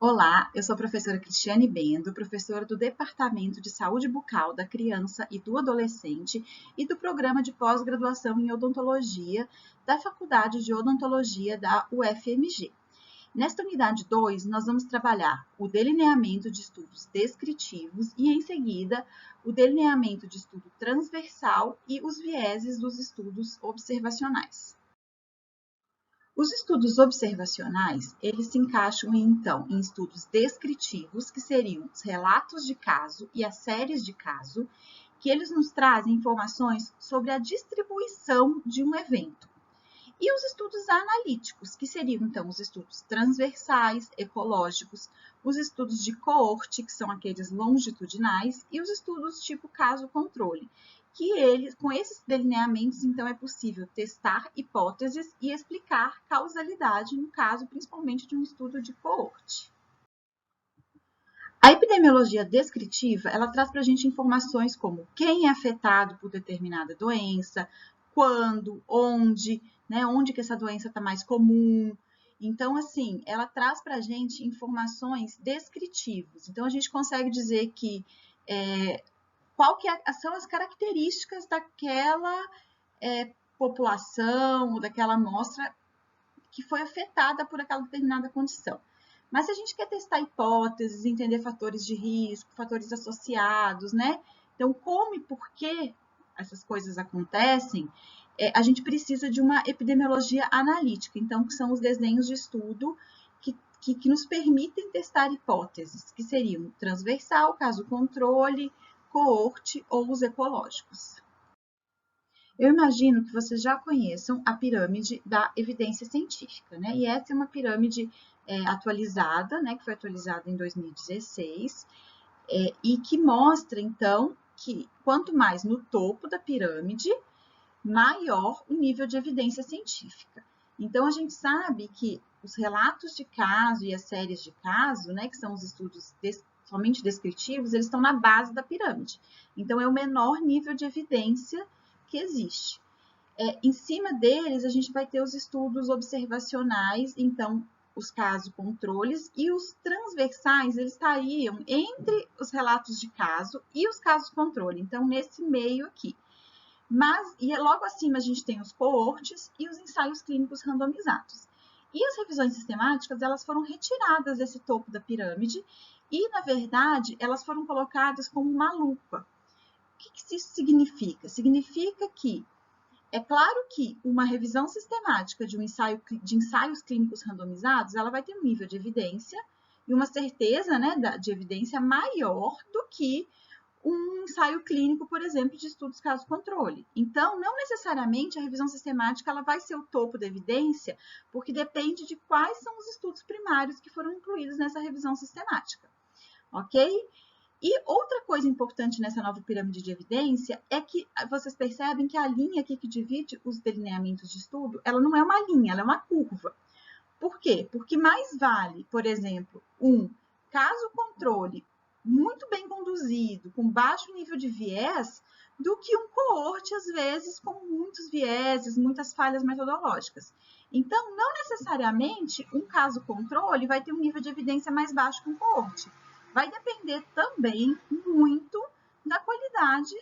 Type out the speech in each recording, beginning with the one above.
Olá, eu sou a professora Cristiane Bendo, professora do Departamento de Saúde Bucal da Criança e do Adolescente e do Programa de Pós-Graduação em Odontologia da Faculdade de Odontologia da UFMG. Nesta unidade 2, nós vamos trabalhar o delineamento de estudos descritivos e, em seguida, o delineamento de estudo transversal e os vieses dos estudos observacionais. Os estudos observacionais, eles se encaixam, então, em estudos descritivos, que seriam os relatos de caso e as séries de caso, que eles nos trazem informações sobre a distribuição de um evento. E os estudos analíticos, que seriam, então, os estudos transversais, ecológicos, os estudos de coorte, que são aqueles longitudinais, e os estudos tipo caso-controle, que eles, com esses delineamentos, então, é possível testar hipóteses e explicar causalidade, no caso, principalmente, de um estudo de coorte. A epidemiologia descritiva, ela traz para a gente informações como quem é afetado por determinada doença, quando, onde, né, onde que essa doença está mais comum. Então, assim, ela traz para a gente informações descritivas. Então, a gente consegue dizer que são as características daquela população, daquela amostra que foi afetada por aquela determinada condição. Mas se a gente quer testar hipóteses, entender fatores de risco, fatores associados, né? Então, como e por que essas coisas acontecem, a gente precisa de uma epidemiologia analítica. Então, que são os desenhos de estudo que nos permitem testar hipóteses, que seriam transversal, caso controle, coorte ou os ecológicos. Eu imagino que vocês já conheçam a pirâmide da evidência científica, né? E essa é uma pirâmide atualizada, né? Que foi atualizada em 2016, e que mostra, então, que quanto mais no topo da pirâmide, maior o nível de evidência científica. Então, a gente sabe que os relatos de caso e as séries de caso, né? Que são os estudos somente descritivos, eles estão na base da pirâmide. Então, é o menor nível de evidência que existe. Em cima deles, a gente vai ter os estudos observacionais, então, os casos controles, e os transversais, eles estariam entre os relatos de caso e os casos controle, então, nesse meio aqui. E logo acima, a gente tem os coortes e os ensaios clínicos randomizados. E as revisões sistemáticas, elas foram retiradas desse topo da pirâmide e, na verdade, elas foram colocadas como uma lupa. O que isso significa? Significa que é claro que uma revisão sistemática de ensaios clínicos randomizados, ela vai ter um nível de evidência e uma certeza, né, de evidência maior do que um ensaio clínico, por exemplo, de estudos caso-controle. Então, não necessariamente a revisão sistemática ela vai ser o topo da evidência, porque depende de quais são os estudos primários que foram incluídos nessa revisão sistemática, ok? E outra coisa importante nessa nova pirâmide de evidência é que vocês percebem que a linha aqui que divide os delineamentos de estudo, ela não é uma linha, ela é uma curva. Por quê? Porque mais vale, por exemplo, um caso controle muito bem conduzido, com baixo nível de viés, do que um coorte, às vezes, com muitos vieses, muitas falhas metodológicas. Então, não necessariamente um caso controle vai ter um nível de evidência mais baixo que um coorte. Vai depender também muito da qualidade,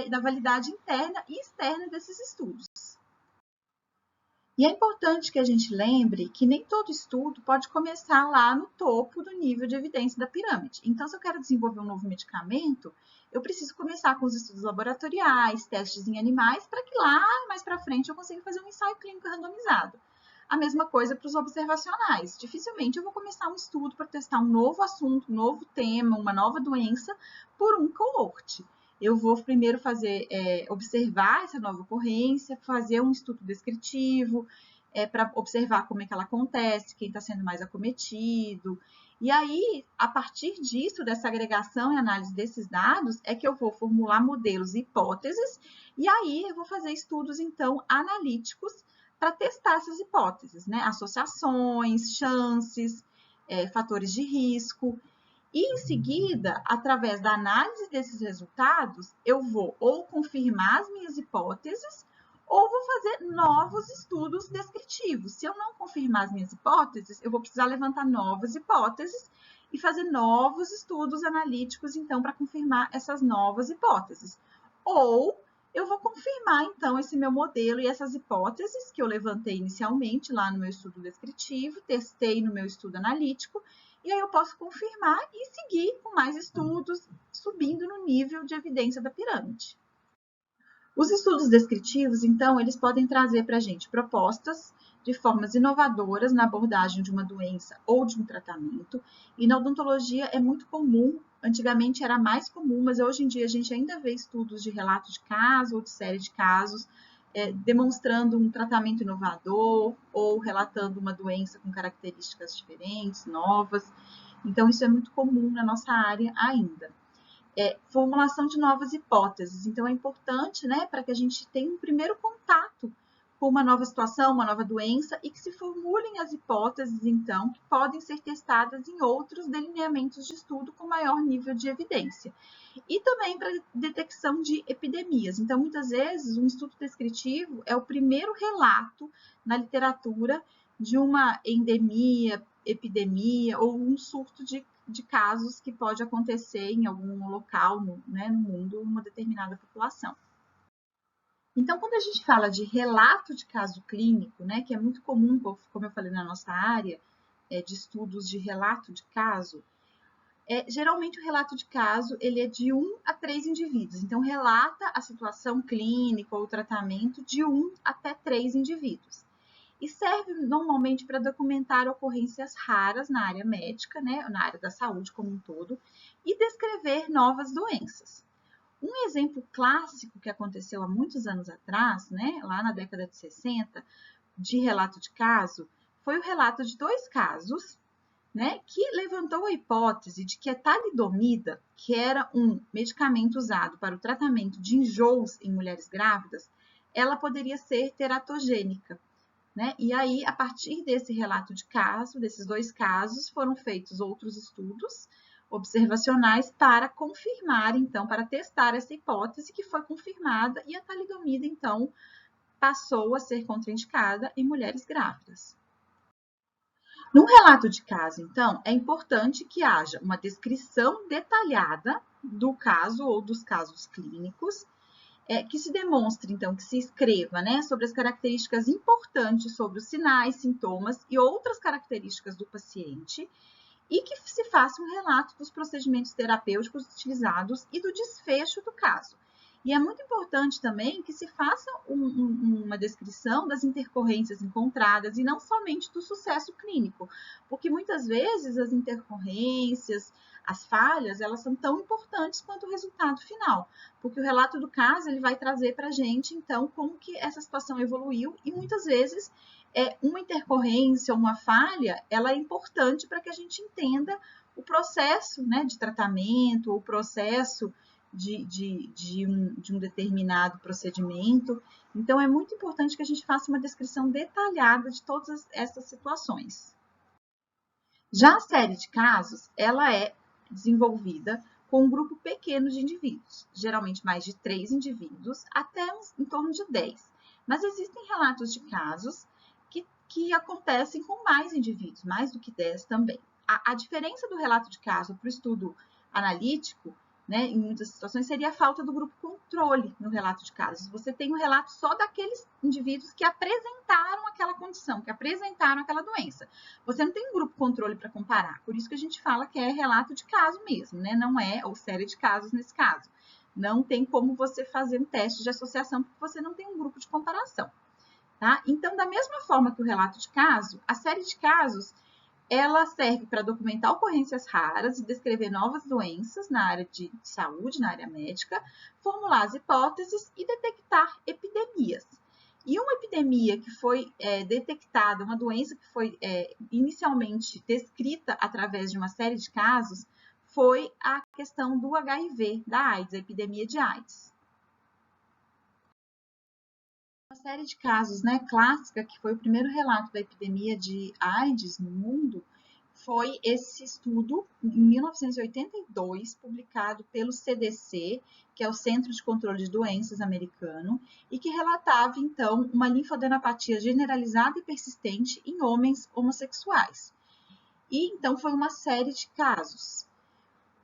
da validade interna e externa desses estudos. E é importante que a gente lembre que nem todo estudo pode começar lá no topo do nível de evidência da pirâmide. Então, se eu quero desenvolver um novo medicamento, eu preciso começar com os estudos laboratoriais, testes em animais, para que lá, mais para frente, eu consiga fazer um ensaio clínico randomizado. A mesma coisa para os observacionais. Dificilmente eu vou começar um estudo para testar um novo assunto, um novo tema, uma nova doença por um coorte. Eu vou primeiro observar essa nova ocorrência, fazer um estudo descritivo, para observar como é que ela acontece, quem está sendo mais acometido. E aí, a partir disso, dessa agregação e análise desses dados, é que eu vou formular modelos e hipóteses, e aí eu vou fazer estudos, então, analíticos para testar essas hipóteses, né? Associações, chances, fatores de risco. E, em seguida, através da análise desses resultados, eu vou ou confirmar as minhas hipóteses ou vou fazer novos estudos descritivos. Se eu não confirmar as minhas hipóteses, eu vou precisar levantar novas hipóteses e fazer novos estudos analíticos, então, para confirmar essas novas hipóteses. Ou eu vou confirmar, então, esse meu modelo e essas hipóteses que eu levantei inicialmente lá no meu estudo descritivo, testei no meu estudo analítico, e aí eu posso confirmar e seguir com mais estudos, subindo no nível de evidência da pirâmide. Os estudos descritivos, então, eles podem trazer para a gente propostas de formas inovadoras na abordagem de uma doença ou de um tratamento. E na odontologia é muito comum, antigamente era mais comum, mas hoje em dia a gente ainda vê estudos de relato de caso ou de série de casos, demonstrando um tratamento inovador ou relatando uma doença com características diferentes, novas. Então, isso é muito comum na nossa área ainda. Formulação de novas hipóteses. Então, é importante, né, para que a gente tenha um primeiro contato com uma nova situação, uma nova doença, e que se formulem as hipóteses, então, que podem ser testadas em outros delineamentos de estudo com maior nível de evidência. E também para detecção de epidemias. Então, muitas vezes, um estudo descritivo é o primeiro relato na literatura de uma endemia, epidemia ou um surto de casos que pode acontecer em algum local, né, no mundo, uma determinada população. Então, quando a gente fala de relato de caso clínico, né, que é muito comum, como eu falei na nossa área, de estudos de relato de caso, geralmente o relato de caso ele é de 1 a 3 indivíduos. Então, relata a situação clínica ou o tratamento de 1 até 3 indivíduos. E serve normalmente para documentar ocorrências raras na área médica, né, na área da saúde como um todo, e descrever novas doenças. Um exemplo clássico que aconteceu há muitos anos atrás, né, lá na década de 60, de relato de caso, foi o relato de 2 casos, né, que levantou a hipótese de que a talidomida, que era um medicamento usado para o tratamento de enjoos em mulheres grávidas, ela poderia ser teratogênica. Né? E aí, a partir desse relato de caso, desses 2 casos, foram feitos outros estudos observacionais para confirmar, então, para testar essa hipótese que foi confirmada e a talidomida, então, passou a ser contraindicada em mulheres grávidas. Num relato de caso, então, é importante que haja uma descrição detalhada do caso ou dos casos clínicos, que se demonstre, então, que se escreva, né, sobre as características importantes sobre os sinais, sintomas e outras características do paciente e que se faça um relato dos procedimentos terapêuticos utilizados e do desfecho do caso. E é muito importante também que se faça uma descrição das intercorrências encontradas e não somente do sucesso clínico, porque muitas vezes as intercorrências, as falhas, elas são tão importantes quanto o resultado final, porque o relato do caso ele vai trazer para a gente, então, como que essa situação evoluiu e muitas vezes uma intercorrência, uma falha, ela é importante para que a gente entenda o processo, né, de tratamento, o processo de um determinado procedimento. Então, é muito importante que a gente faça uma descrição detalhada de todas essas situações. Já a série de casos, ela é desenvolvida com um grupo pequeno de indivíduos, geralmente mais de 3 indivíduos, até em torno de 10. Mas existem relatos de casos que acontecem com mais indivíduos, mais do que 10 também. A diferença do relato de caso para o estudo analítico, né, em muitas situações, seria a falta do grupo controle no relato de casos. Você tem um relato só daqueles indivíduos que apresentaram aquela condição, que apresentaram aquela doença. Você não tem um grupo controle para comparar. Por isso que a gente fala que é relato de caso mesmo, né? Não é, ou série de casos nesse caso. Não tem como você fazer um teste de associação, porque você não tem um grupo de comparação. Tá? Então, da mesma forma que o relato de caso, a série de casos ela serve para documentar ocorrências raras e descrever novas doenças na área de saúde, na área médica, formular as hipóteses e detectar epidemias. E uma epidemia que foi detectada, uma doença que foi inicialmente descrita através de uma série de casos, foi a questão do HIV, da AIDS, a epidemia de AIDS. Uma série de casos, né, clássica, que foi o primeiro relato da epidemia de AIDS no mundo, foi esse estudo, em 1982, publicado pelo CDC, que é o Centro de Controle de Doenças americano, e que relatava, então, uma linfadenopatia generalizada e persistente em homens homossexuais. E então foi uma série de casos.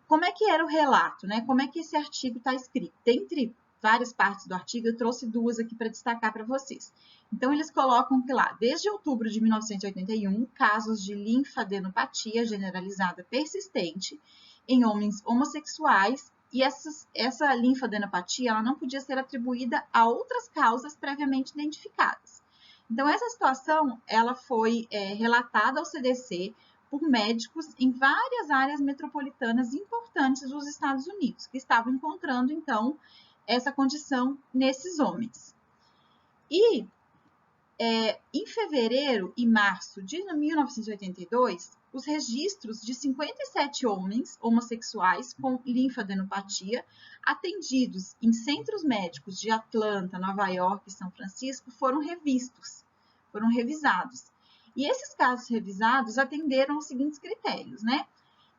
Como é que era o relato, né? Como é que esse artigo está escrito? Dentre várias partes do artigo, eu trouxe duas aqui para destacar para vocês. Então, eles colocam que lá, desde outubro de 1981, casos de linfadenopatia generalizada persistente em homens homossexuais, e essa linfadenopatia ela não podia ser atribuída a outras causas previamente identificadas. Então, essa situação ela foi relatada ao CDC por médicos em várias áreas metropolitanas importantes dos Estados Unidos, que estavam encontrando, então, essa condição nesses homens. E em fevereiro e março de 1982, os registros de 57 homens homossexuais com linfadenopatia atendidos em centros médicos de Atlanta, Nova York e São Francisco foram revisados. E esses casos revisados atenderam os seguintes critérios, né?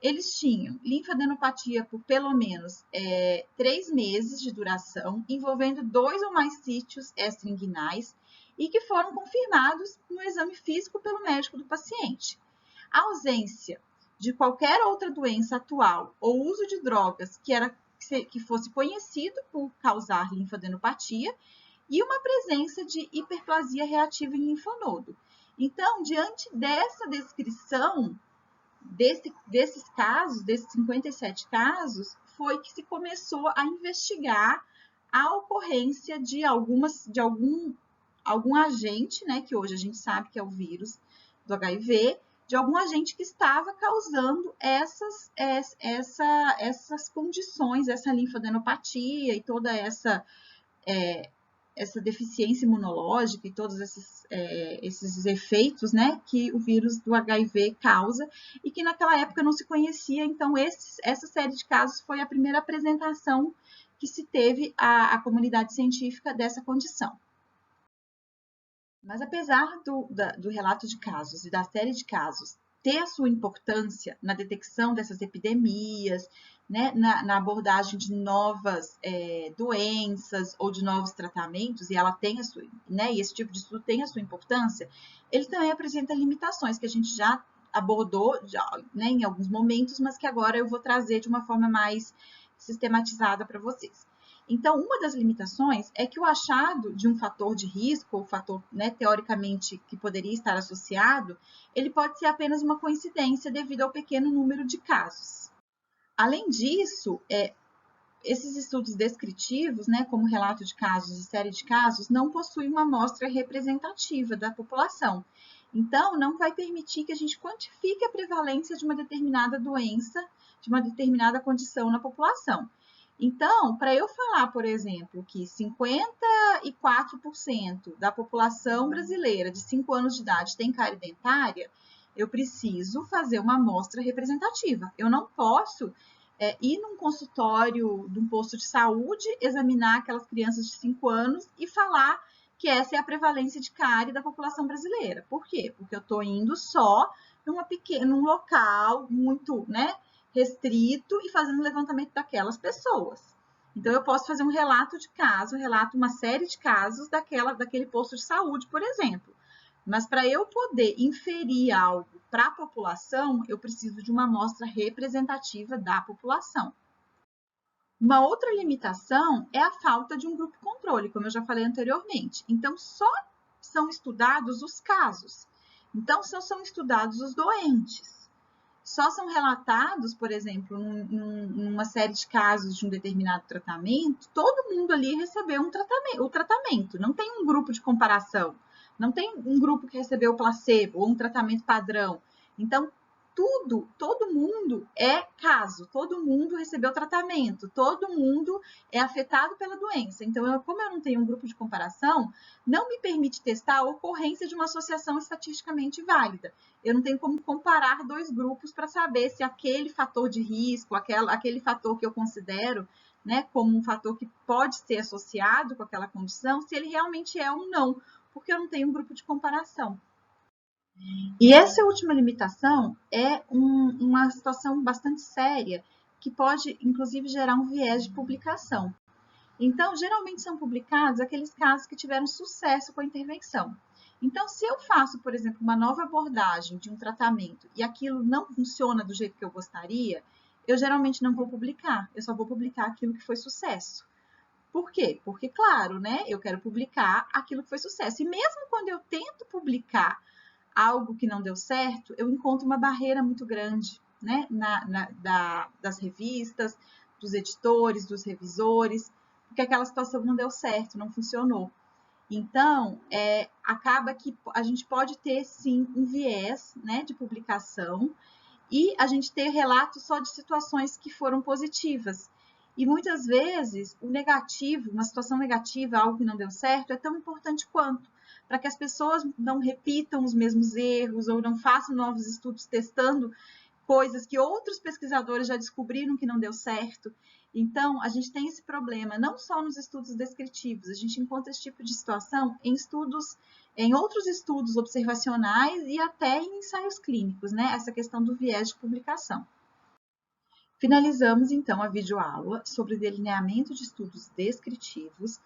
Eles tinham linfadenopatia por pelo menos 3 meses de duração, envolvendo 2 ou mais sítios extrainguinais e que foram confirmados no exame físico pelo médico do paciente. A ausência de qualquer outra doença atual ou uso de drogas que fosse conhecido por causar linfadenopatia e uma presença de hiperplasia reativa em linfonodo. Então, diante dessa descrição desses casos, desses 57 casos, foi que se começou a investigar a ocorrência de algum agente, né, que hoje a gente sabe que é o vírus do HIV, de algum agente que estava causando essas condições, essa linfadenopatia e toda essa deficiência imunológica e todos esses efeitos, né, que o vírus do HIV causa e que naquela época não se conhecia. Então, essa série de casos foi a primeira apresentação que se teve à comunidade científica dessa condição. Mas apesar do relato de casos e da série de casos ter a sua importância na detecção dessas epidemias, né, na abordagem de novas doenças ou de novos tratamentos, e ela tem a sua, né, e esse tipo de estudo tem a sua importância, ele também apresenta limitações que a gente já abordou né, em alguns momentos, mas que agora eu vou trazer de uma forma mais sistematizada para vocês. Então, uma das limitações é que o achado de um fator de risco, ou fator, né, teoricamente, que poderia estar associado, ele pode ser apenas uma coincidência devido ao pequeno número de casos. Além disso, esses estudos descritivos, né, como relato de casos e série de casos, não possuem uma amostra representativa da população. Então, não vai permitir que a gente quantifique a prevalência de uma determinada doença, de uma determinada condição na população. Então, para eu falar, por exemplo, que 54% da população brasileira de 5 anos de idade tem cárie dentária, eu preciso fazer uma amostra representativa. Eu não posso ir num consultório de um posto de saúde, examinar aquelas crianças de 5 anos e falar que essa é a prevalência de cárie da população brasileira. Por quê? Porque eu estou indo só num local muito, né, restrito e fazendo levantamento daquelas pessoas. Então, eu posso fazer um relato de caso, uma série de casos daquele posto de saúde, por exemplo. Mas para eu poder inferir algo para a população, eu preciso de uma amostra representativa da população. Uma outra limitação é a falta de um grupo controle, como eu já falei anteriormente. Então, só são estudados os casos. Então, só são estudados os doentes. Só são relatados, por exemplo, numa série de casos de um determinado tratamento, todo mundo ali recebeu o tratamento, não tem um grupo de comparação, não tem um grupo que recebeu o placebo ou um tratamento padrão. Então, todo mundo é caso, todo mundo recebeu tratamento, todo mundo é afetado pela doença. Então, como eu não tenho um grupo de comparação, não me permite testar a ocorrência de uma associação estatisticamente válida. Eu não tenho como comparar dois grupos para saber se aquele fator de risco, aquele fator que eu considero, né, como um fator que pode ser associado com aquela condição, se ele realmente é ou não, porque eu não tenho um grupo de comparação. E essa última limitação é uma situação bastante séria, que pode, inclusive, gerar um viés de publicação. Então, geralmente são publicados aqueles casos que tiveram sucesso com a intervenção. Então, se eu faço, por exemplo, uma nova abordagem de um tratamento e aquilo não funciona do jeito que eu gostaria, eu geralmente não vou publicar, eu só vou publicar aquilo que foi sucesso. Por quê? Porque, claro, né, eu quero publicar aquilo que foi sucesso. E mesmo quando eu tento publicar algo que não deu certo, eu encontro uma barreira muito grande, né, das revistas, dos editores, dos revisores, porque aquela situação não deu certo, não funcionou. Então, acaba que a gente pode ter, sim, um viés, né, de publicação e a gente ter relatos só de situações que foram positivas. E muitas vezes o negativo, uma situação negativa, algo que não deu certo, é tão importante quanto, para que as pessoas não repitam os mesmos erros ou não façam novos estudos testando coisas que outros pesquisadores já descobriram que não deu certo. Então, a gente tem esse problema não só nos estudos descritivos, a gente encontra esse tipo de situação em estudos, em outros estudos observacionais e até em ensaios clínicos, né? Essa questão do viés de publicação. Finalizamos então a videoaula sobre o delineamento de estudos descritivos,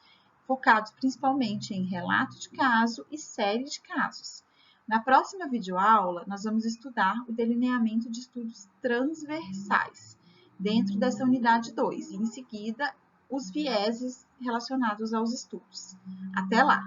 focados principalmente em relato de caso e série de casos. Na próxima videoaula, nós vamos estudar o delineamento de estudos transversais, dentro dessa unidade 2, e em seguida, os vieses relacionados aos estudos. Até lá!